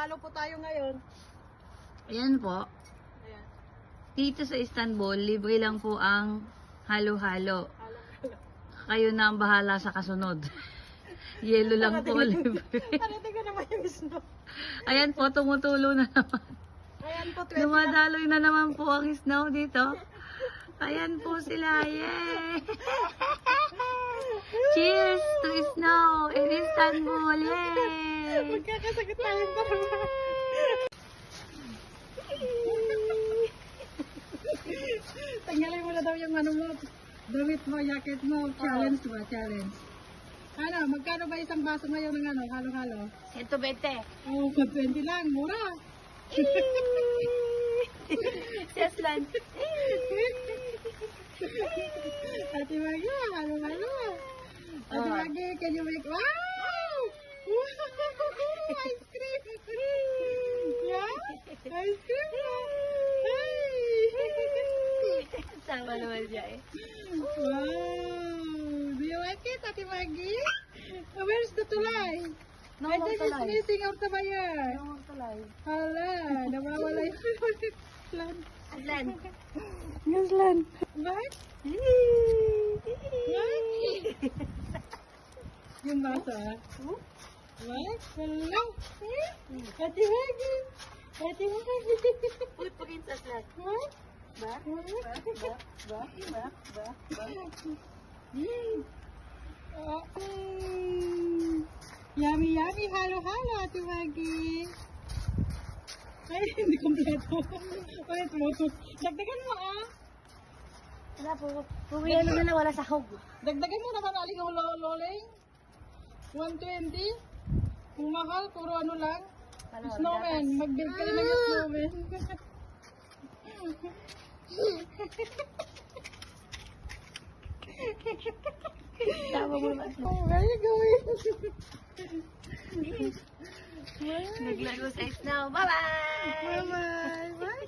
halo-halo po tayo ngayon. Ayan po. Ayan. Dito sa Istanbul, libre lang po ang halo-halo. Halo-halo. Kayo na ang bahala sa kasunod. Yelo lang po libre. Parating ko naman yung snow. Ayan po, tumutulo na naman. Ayan po, 20 na. Dumadaloy na naman po ang snow dito. Ayan po sila. Yay! Cheers to snow in Istanbul. Yay! Magkakasagot tayong dalawa. Tanggalin mo na daw yung ano mo, damit mo, jacket mo, challenge ba, challenge. Ano, magkano ba isang baso ngayon ng ano, halo-halo? 120. Oh, 20 lang, mura. Yes, lang. Ate Maggie, halo-halo. Ate Maggie, can you make, wow! Ice cream! Yeah? Ice cream! Sama naman siya eh. Wow! Do you like it, Ate Maggie? Where's the tulay? No I more think it's tulay. missing out the buyer. No more tulay. Hala, nawawala yung plan. Aslan. Gaslan. What? What? Yung basa. What? Hello? Ate Maggie. Ate Maggie. Uy, pagin sa aslan. What? Ba? Yummy, yummy. Halo-halo, Ate Maggie. Ay, hindi kompleto. Ulit mo. Dagdagan mo, ah. Wala po. Pumiyan na lang, wala sahog. Dagdagan mo naman aling yung loling. 120. Kung mahal, puro ano lang. Snowman. Mag-build ka rin ng snowman. Tama mo naman. Where are you going? Naglago sa snow. Bye-bye! Bye-bye. Bye.